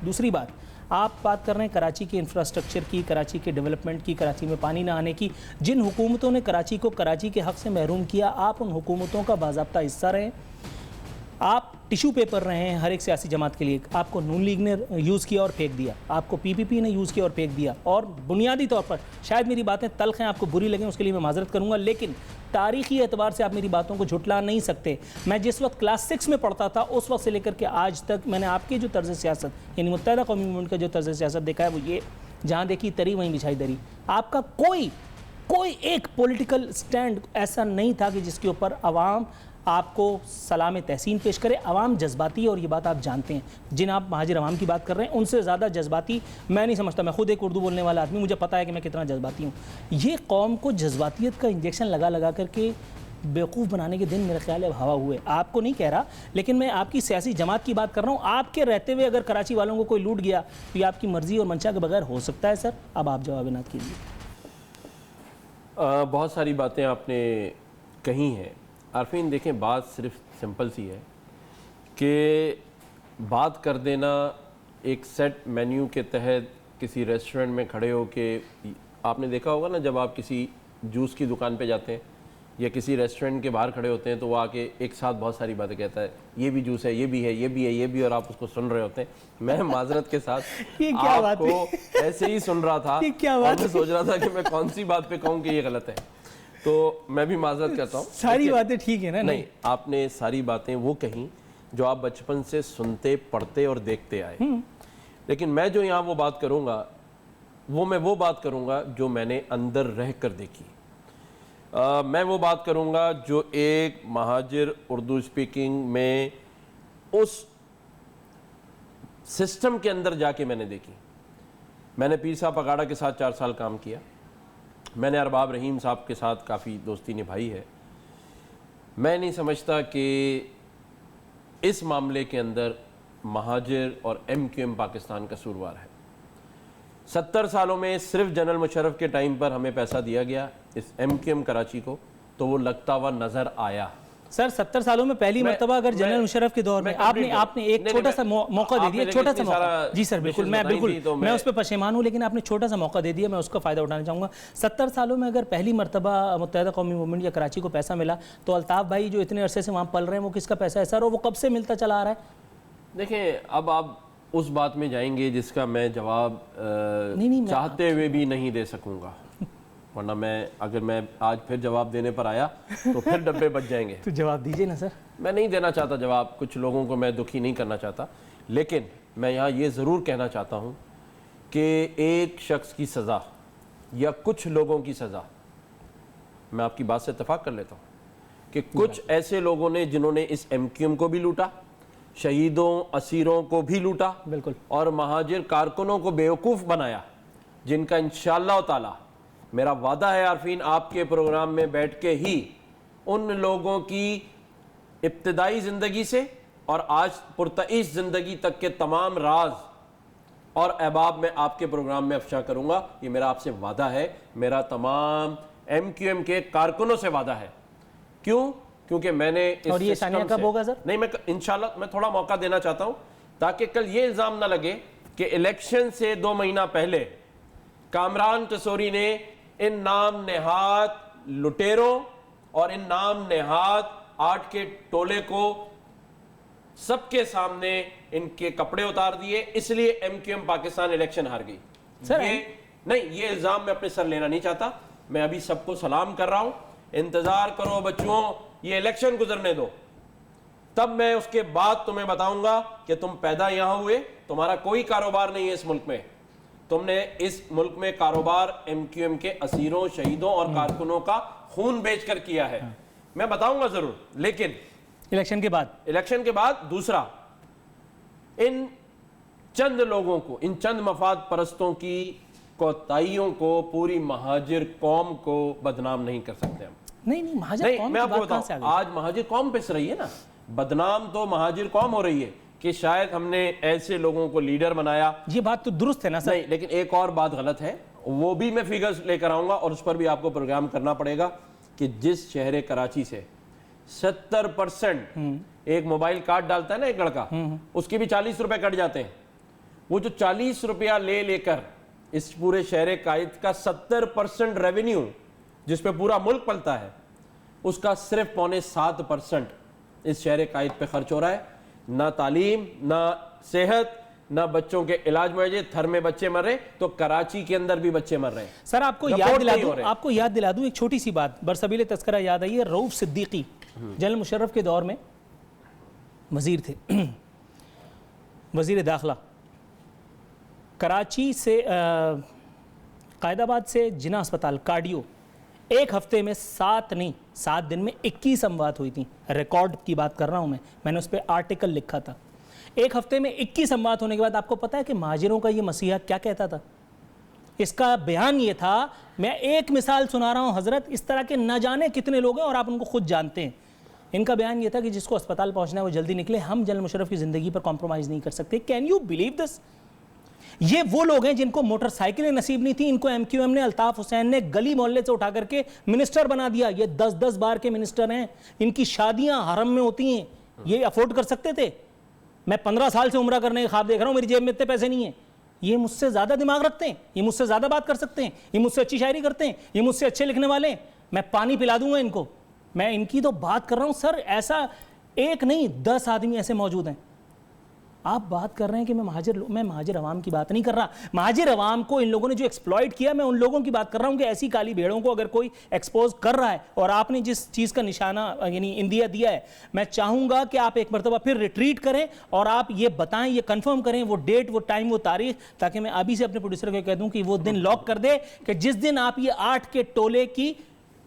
دوسری بات, آپ بات کر رہے ہیں کراچی کے انفراسٹرکچر کی, کراچی کے ڈیولپمنٹ کی, کراچی میں پانی نہ آنے کی. جن حکومتوں نے کراچی کو کراچی کے حق سے محروم کیا, آپ ان حکومتوں کا باضابطہ حصہ رہے. آپ ٹیشو پیپر رہے ہیں ہر ایک سیاسی جماعت کے لیے. آپ کو نون لیگ نے یوز کیا اور پھینک دیا, آپ کو پی پی پی نے یوز کیا اور پھینک دیا. اور بنیادی طور پر شاید میری باتیں تلخ ہیں, آپ کو بری لگیں, اس کے لیے میں معذرت کروں گا, لیکن تاریخی اعتبار سے آپ میری باتوں کو جھٹلا نہیں سکتے. میں جس وقت کلاس 6 میں پڑھتا تھا اس وقت سے لے کر کے آج تک میں نے آپ کی جو طرز سیاست یعنی متحدہ قومی موومنٹ کا جو طرز سیاست دیکھا ہے وہ یہ, جہاں دیکھی تری وہیں بچھائی دری. آپ کا کوئی ایک پولیٹیکل سٹینڈ ایسا نہیں تھا کہ جس کے اوپر عوام آپ کو سلام تحسین پیش کرے. عوام جذباتی ہے اور یہ بات آپ جانتے ہیں. جن آپ مہاجر عوام کی بات کر رہے ہیں ان سے زیادہ جذباتی میں نہیں سمجھتا. میں خود ایک اردو بولنے والا آدمی, مجھے پتا ہے کہ میں کتنا جذباتی ہوں. یہ قوم کو جذباتیت کا انجیکشن لگا کر کے بیوقوف بنانے کے دن میرے خیال ہے ہوا ہوئے. آپ کو نہیں کہہ رہا, لیکن میں آپ کی سیاسی جماعت کی بات کر رہا ہوں. آپ کے رہتے ہوئے اگر کراچی والوں کو کوئی لوٹ گیا تو یہ آپ کی مرضی اور منشا کے بغیر ہو سکتا ہے سر؟ اب آپ جواب نات کیجیے. بہت ساری باتیں آپ نے کہی ہیں عارفین. دیکھیں بات صرف سمپل سی ہے کہ بات کر دینا ایک سیٹ مینیو کے تحت کسی ریسٹورنٹ میں کھڑے ہو کے. آپ نے دیکھا ہوگا نا جب آپ کسی جوس کی دکان پہ جاتے ہیں یا کسی ریسٹورنٹ کے باہر کھڑے ہوتے ہیں تو وہ آ کے ایک ساتھ بہت ساری باتیں کہتا ہے, یہ بھی جوس ہے, یہ بھی ہے, یہ بھی ہے, یہ بھی, اور آپ اس کو سن رہے ہوتے ہیں. میں معذرت کے ساتھ آپ کو ایسے ہی سن رہا تھا اور میں سوچ رہا تھا کہ میں کون سی بات پہ کہوں کہ یہ غلط ہے, تو میں بھی معذرت کرتا ہوں. ساری باتیں ٹھیک ہیں نا؟ نہیں, آپ نے ساری باتیں وہ کہیں جو آپ بچپن سے سنتے پڑھتے اور دیکھتے آئے. لیکن میں جو یہاں وہ بات کروں گا میں وہ بات کروں گا جو میں نے اندر رہ کر دیکھی. میں وہ بات کروں گا جو ایک مہاجر اردو اسپیکنگ میں اس سسٹم کے اندر جا کے میں نے دیکھی. میں نے پیر صاحب اگاڑا کے ساتھ 4 سال کام کیا. میں نے ارباب رحیم صاحب کے ساتھ کافی دوستی نبھائی ہے. میں نہیں سمجھتا کہ اس معاملے کے اندر مہاجر اور MQM پاکستان کا قصوروار ہے. 70 سالوں میں صرف جنرل مشرف کے ٹائم پر ہمیں پیسہ دیا گیا اس MQM کراچی کو, تو وہ لگتا ہوا نظر آیا. سر 70 سالوں میں پہلی مرتبہ اگر جنرل مشرف کے دور میں آپ نے ایک چھوٹا سا موقع دے دیا, چھوٹا سا موقع. جی سر بالکل, میں اس پہ پشیمان ہوں, لیکن آپ نے چھوٹا سا موقع دے دیا, میں اس کا فائدہ اٹھانا چاہوں گا. 70 سالوں میں اگر پہلی مرتبہ متحدہ قومی موومنٹ یا کراچی کو پیسہ ملا تو الطاف بھائی جو اتنے عرصے سے وہاں پل رہے ہیں وہ کس کا پیسہ ہے سر, اور وہ کب سے ملتا چلا آ رہا ہے؟ دیکھیں اب آپ اس بات میں جائیں گے جس کا میں جواب چاہتے ہوئے بھی نہیں دے سکوں گا, ورنہ اگر میں آج پھر جواب دینے پر آیا تو پھر ڈبے بچ جائیں گے. تو جواب دیجئے نا سر. میں نہیں دینا چاہتا جواب, کچھ لوگوں کو میں دکھی نہیں کرنا چاہتا, لیکن میں یہاں یہ ضرور کہنا چاہتا ہوں کہ ایک شخص کی سزا یا کچھ لوگوں کی سزا, میں آپ کی بات سے اتفاق کر لیتا ہوں کہ کچھ ایسے لوگوں نے جنہوں نے اس MQM کو بھی لوٹا, شہیدوں اسیروں کو بھی لوٹا, بالکل, اور مہاجر کارکنوں کو بیوقوف بنایا, جن کا انشاءاللہ تعالی میرا وعدہ ہے عارفین آپ کے پروگرام میں بیٹھ کے ہی ان لوگوں کی ابتدائی زندگی سے اور آج پرتعیش زندگی تک کے تمام راز اور احباب میں آپ کے پروگرام میں افشا کروں گا. یہ میرا آپ سے وعدہ ہے, میرا تمام MQM کے کارکنوں سے وعدہ ہے. کیوں؟ کیونکہ میں نے اور یہ ثانیہ کب ہوگا سر؟ نہیں, میں انشاءاللہ میں تھوڑا موقع دینا چاہتا ہوں تاکہ کل یہ الزام نہ لگے کہ الیکشن سے 2 مہینہ پہلے کامران تصوری نے ان نام نہاد لٹیروں اور ان نام نہاد آرٹ کے ٹولے کو سب کے سامنے ان کے کپڑے اتار دیے, اس لیے MQM پاکستان الیکشن ہار گئی. یہ الزام میں اپنے سر لینا نہیں چاہتا. میں ابھی سب کو سلام کر رہا ہوں, انتظار کرو بچوں, یہ الیکشن گزرنے دو, تب میں اس کے بعد تمہیں بتاؤں گا کہ تم پیدا یہاں ہوئے, تمہارا کوئی کاروبار نہیں ہے اس ملک میں, تم نے اس ملک میں کاروبار MQM کے اسیروں, شہیدوں اور کارکنوں کا خون بیچ کر کیا ہے. میں بتاؤں گا ضرور, لیکن الیکشن کے بعد دوسرا, ان چند لوگوں کو, ان چند مفاد پرستوں کی کوتاہیوں کو پوری مہاجر قوم کو بدنام نہیں کر سکتے ہم. نہیں مہاجر قوم میں آپ کو بتاؤں, آج مہاجر قوم پس رہی ہے نا, بدنام تو مہاجر قوم ہو رہی ہے کہ شاید ہم نے ایسے لوگوں کو لیڈر بنایا. یہ بات تو درست ہے نا سر. نہیں, لیکن ایک اور بات غلط ہے, وہ بھی میں فیگرز لے کر آؤں گا اور اس پر بھی آپ کو پروگرام کرنا پڑے گا کہ جس شہر کراچی سے 70% ایک موبائل کارڈ ڈالتا ہے نا ایک لڑکا, اس کی بھی 40 روپے کٹ جاتے ہیں. وہ جو 40 روپیہ لے کر اس پورے شہر قائد کا 70% ریونیو جس پہ پورا ملک پلتا ہے, اس کا صرف 7.25% اس شہر قائد پہ خرچ ہو رہا ہے. نہ تعلیم, نہ صحت, نہ بچوں کے علاج معالجے. تھر میں بچے مر رہے تو کراچی کے اندر بھی بچے مر رہے ہیں. سر آپ کو یاد دلا دوں ایک چھوٹی سی بات, برسبیل تذکرہ یاد آئی ہے. رؤوف صدیقی جنرل مشرف کے دور میں وزیر تھے, وزیر داخلہ. کراچی سے قائد آباد سے جناح اسپتال کارڈیو ایک ہفتے میں 7 دن میں 21 اموات ہوئی تھیں. ریکارڈ کی بات کر رہا ہوں میں نے اس پہ آرٹیکل لکھا تھا. ایک ہفتے میں 21 اموات ہونے کے بعد آپ کو پتا ہے کہ مہاجروں کا یہ مسیحا کیا کہتا تھا؟ اس کا بیان یہ تھا, میں ایک مثال سنا رہا ہوں حضرت, اس طرح کے نہ جانے کتنے لوگ ہیں اور آپ ان کو خود جانتے ہیں. ان کا بیان یہ تھا کہ جس کو اسپتال پہنچنا ہے وہ جلدی نکلے, ہم جنرل مشرف کی زندگی پر کمپرومائز نہیں کر سکتے. Can you believe this? یہ وہ لوگ ہیں جن کو موٹر سائیکلیں نصیب نہیں تھیں, ان کو MQM نے, الطاف حسین نے گلی محلے سے اٹھا کر کے منسٹر بنا دیا. یہ 10 بار کے منسٹر ہیں, ان کی شادیاں حرم میں ہوتی ہیں. یہ افورڈ کر سکتے تھے؟ میں 15 سال سے عمرہ کرنے کے خواب دیکھ رہا ہوں, میری جیب میں اتنے پیسے نہیں ہیں. یہ مجھ سے زیادہ دماغ رکھتے ہیں, یہ مجھ سے زیادہ بات کر سکتے ہیں, یہ مجھ سے اچھی شاعری کرتے ہیں, یہ مجھ سے اچھے لکھنے والے ہیں. میں پانی پلا دوں گا ان کو. میں ان کی تو بات کر رہا ہوں سر, ایسا ایک نہیں 10 آدمی ایسے موجود ہیں. آپ بات کر رہے ہیں کہ میں مہاجر عوام کی بات نہیں کر رہا. مہاجر عوام کو ان لوگوں نے جو ایکسپلائٹ کیا, میں ان لوگوں کی بات کر رہا ہوں کہ ایسی کالی بھیڑوں کو اگر کوئی ایکسپوز کر رہا ہے, اور آپ نے جس چیز کا نشانہ یعنی اندیا دیا ہے, میں چاہوں گا کہ آپ ایک مرتبہ پھر ریٹریٹ کریں اور آپ یہ بتائیں, یہ کنفرم کریں وہ ڈیٹ, وہ ٹائم, وہ تاریخ, تاکہ میں ابھی سے اپنے پروڈیوسر کو کہہ دوں کہ وہ دن لاک کر دے کہ جس دن آپ یہ 8 کے ٹولے کی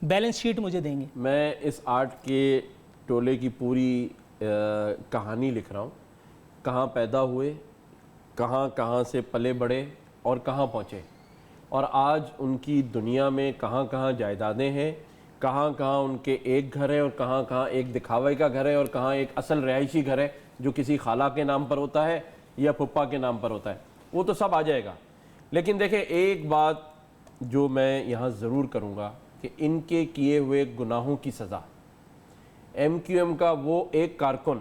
بیلنس شیٹ مجھے دیں گے. میں اس 8 کے ٹولے کی پوری کہانی لکھ رہا ہوں, کہاں پیدا ہوئے, کہاں سے پلے بڑھے اور کہاں پہنچے, اور آج ان کی دنیا میں کہاں جائیدادیں ہیں, کہاں ان کے ایک گھر ہے اور کہاں ایک دکھاوے کا گھر ہے اور کہاں ایک اصل رہائشی گھر ہے جو کسی خالہ کے نام پر ہوتا ہے یا پھپھا کے نام پر ہوتا ہے. وہ تو سب آ جائے گا. لیکن دیکھیں ایک بات جو میں یہاں ضرور کروں گا کہ ان کے کیے ہوئے گناہوں کی سزا, MQM کا وہ ایک کارکن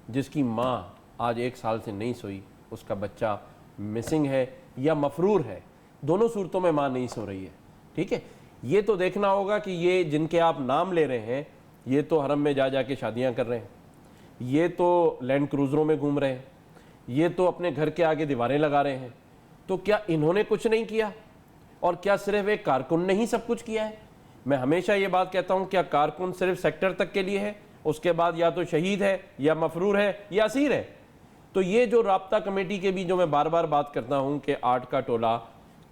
جس کی ماں آج 1 سال سے نہیں سوئی, اس کا بچہ مسنگ ہے یا مفرور ہے, دونوں صورتوں میں ماں نہیں سو رہی ہے. ٹھیک ہے, یہ تو دیکھنا ہوگا کہ یہ جن کے آپ نام لے رہے ہیں یہ تو حرم میں جا کے شادیاں کر رہے ہیں, یہ تو لینڈ کروزروں میں گھوم رہے ہیں, یہ تو اپنے گھر کے آگے دیواریں لگا رہے ہیں. تو کیا انہوں نے کچھ نہیں کیا؟ اور کیا صرف ایک کارکن نے ہی سب کچھ کیا ہے؟ میں ہمیشہ یہ بات کہتا ہوں, کیا کارکن صرف سیکٹر تک کے لیے ہے؟ اس کے بعد یا تو شہید ہے یا مفرور ہے یا اسیر ہے. تو یہ جو رابطہ کمیٹی کے بھی جو میں بار بار بات کرتا ہوں کہ 8 کا ٹولہ,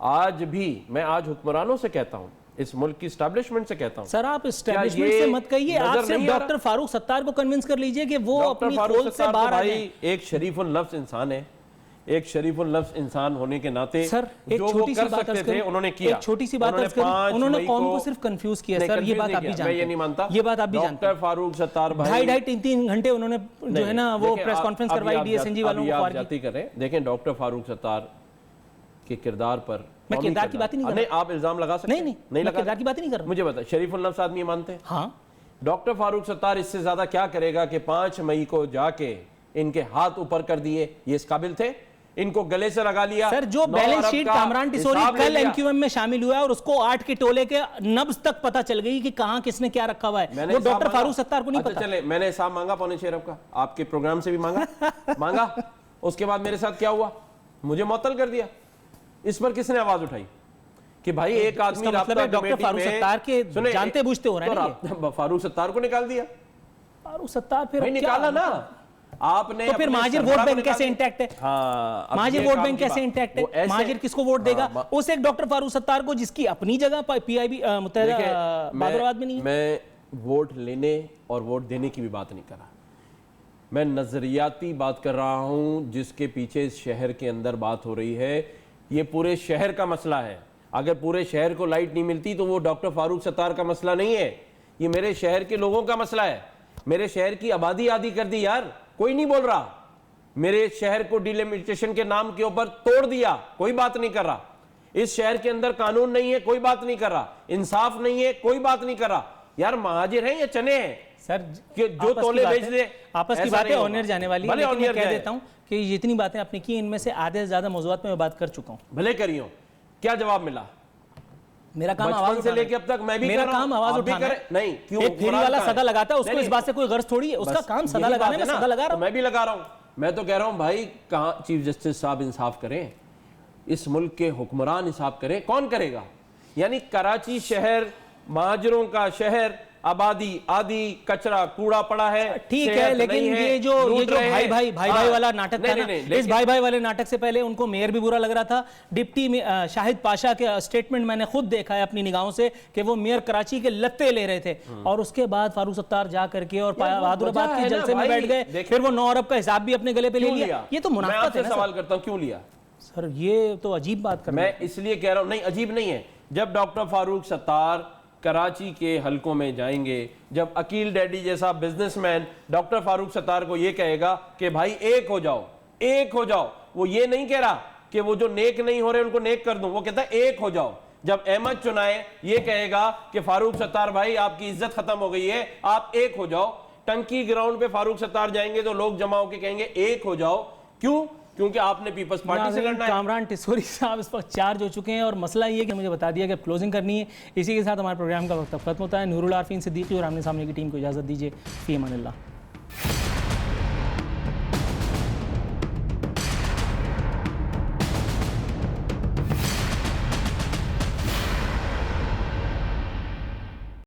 آج بھی میں آج حکمرانوں سے کہتا ہوں, اس ملک کی اسٹیبلشمنٹ سے کہتا ہوں. سر آپ اسٹیبلشمنٹ سے مت کہیے, آپ صرف ڈاکٹر فاروق ستار کو کنونس کر لیجئے کہ وہ اپنی کھول سے باہر آ جائیں. ایک شریف النفس انسان ہے, ایک شریف النفس انسان ہونے کے ناطے سر ایک چھوٹی سی بات عرض کریں, انہوں نے کیا, ایک چھوٹی سی بات عرض کریں, انہوں نے قوم کو صرف کنفیوز کیا. سر یہ بات آپ بھی جانتے ہیں, میں یہ نہیں مانتا, یہ بات آپ بھی جانتے ہیں. ڈاکٹر فاروق ستار بھائی 2.5-3 گھنٹے انہوں نے جو ہے نا وہ پریس کانفرنس کروائی DSNG والوں کو خوار جاتی کریں. دیکھیں ڈاکٹر فاروق ستار کے کردار پر, میں کردار کی بات ہی نہیں کر رہا. آپ الزام لگا سکتے ہیں, نہیں میں کردار کی بات ہی نہیں کر رہا. مجھے بتا, شریف النفس آدمی مانتے ہیں؟ ہاں. ڈاکٹر فاروق ستار اس سے زیادہ کیا کرے گا کہ 5 مئی کو جا کے ان کے ہاتھ اوپر کر دیے؟ یہ اس قابل تھے؟ ان کو گلے سے لگا لیا. سر جو بیلنس شیٹ کامران ٹیسوری کل MQM میں شامل ہوا ہے اور اس کو 8 کے ٹولے کے نبض تک پتہ چل گئی کہ کہاں کس نے کیا رکھا ہوا ہے, وہ ڈاکٹر فاروق ستار کو نہیں پتا. چلے میں نے حساب مانگا 6.25 ارب کا, آپ کے پروگرام سے بھی مانگا. اس کے بعد میرے ساتھ کیا ہوا؟ مجھے معطل کر دیا. اس پر کس نے آواز اٹھائی کہ بھائی ایک آدمی رابطہ ڈاکٹر فاروق ستار کے جانتے بوجھتے ہو رہے ہیں, فاروق ستار کو نکال دیا. فاروق ستار پھر نکالا نا آپ نے, تو پھر مہاجر ووٹ بینک کیسے انٹیکٹ ہے؟ مہاجر ووٹ بینک کیسے انٹیکٹ ہے؟ مہاجر کس کو ووٹ دے گا؟ اس ایک ڈاکٹر فاروق ستار کو جس کی اپنی جگہ PIB متحدہ بادرآباد میں نہیں ہے. میں ووٹ لینے اور ووٹ دینے کی بھی بات نہیں کر رہا, میں نظریاتی بات کر رہا ہوں جس کے پیچھے اس شہر کے اندر بات ہو رہی ہے. یہ پورے شہر کا مسئلہ ہے. اگر پورے شہر کو لائٹ نہیں ملتی تو وہ ڈاکٹر فاروق ستار کا مسئلہ نہیں ہے, یہ میرے شہر کے لوگوں کا مسئلہ ہے. میرے شہر کی آبادی آدھی کر دی یار, کوئی نہیں بول رہا. میرے شہر کو ڈیلیمیٹیشن کے نام کے اوپر توڑ دیا, کوئی بات نہیں کر رہا. اس شہر کے اندر قانون نہیں ہے, کوئی بات نہیں کر رہا. انصاف نہیں ہے, کوئی بات نہیں کر رہا. یار مہاجر ہیں یا چنے ہیں سر کہ جو تولے بیچ دے؟ آپس کی باتیں آنر جانے والی ہیں, لیکن میں کہہ دیتا ہوں کہ یہ جتنی باتیں آپ نے کی ان میں سے آدھے سے زیادہ موضوعات میں بات کر چکا ہوں. بھلے کری ہوں. کیا جواب ملا؟ میرا کام آواز سے لے کے اب تک میں بھی میرا کام آواز اٹھانا ہے. نہیں کیوں ایک پھیری والا صدا لگاتا ہے, اس کو اس بات سے کوئی غرض تھوڑی ہے, اس کا کام صدا لگانے میں صدا لگا رہا ہوں. میں بھی لگا رہا ہوں. میں تو کہہ رہا ہوں بھائی کہاں چیف جسٹس صاحب انصاف کریں, اس ملک کے حکمران انصاف کریں. کون کرے گا؟ یعنی کراچی شہر, مہاجروں کا شہر, آبادی آدھی کچرا کوڑا پڑا ہے. ٹھیک ہے, لیکن یہ جو بھائی والا ناٹک تھا نا, اس بھائی والے ناٹک سے پہلے ان کو میئر بھی برا لگ رہا تھا. ڈپٹی شاہد پاشا کے اسٹیٹمنٹ میں نے خود دیکھا ہے اپنی نگاہوں سے کہ وہ میئر کراچی کے لتے لے رہے تھے, اور اس کے بعد فاروق ستار جا کر کے اور بہادر آباد کے جلسے میں بیٹھ گئے, پھر وہ 9 ارب کا حساب بھی اپنے گلے پہ لے لیا. یہ تو منافقت ہے. میں سوال کرتا ہوں کیوں لیا سر؟ یہ تو عجیب بات کر رہے ہیں. میں اس لیے کہہ رہا ہوں, نہیں عجیب نہیں ہے. جب ڈاکٹر فاروق ستار کراچی کے حلقوں میں جائیں گے, جب عقیل ڈیڈی جیسا بزنس مین ڈاکٹر فاروق ستار کو یہ کہے گا کہ بھائی ایک ہو جاؤ, ایک ہو جاؤ, وہ یہ نہیں کہہ رہا کہ وہ جو نیک نہیں ہو رہے ان کو نیک کر دوں, وہ کہتا ہے ایک ہو جاؤ. جب احمد چنائے یہ کہے گا کہ فاروق ستار بھائی آپ کی عزت ختم ہو گئی ہے, آپ ایک ہو جاؤ, ٹنکی گراؤنڈ پہ فاروق ستار جائیں گے تو لوگ جمع ہو کے کہیں گے ایک ہو جاؤ. کیوں؟ کیونکہ آپ نے پیپلز پارٹی سے لڑنا ہے. کامران ٹسوری صاحب اس وقت چارج ہو چکے ہیں, اور مسئلہ یہ کہ مجھے بتا دیا کہ کلوزنگ کرنی ہے. اسی کے ساتھ ہمارے پروگرام کا وقت ختم ہوتا ہے. نور العارفین صدیقی اور آمنے سامنے کی ٹیم کو اجازت دیجیے. فی امان اللہ.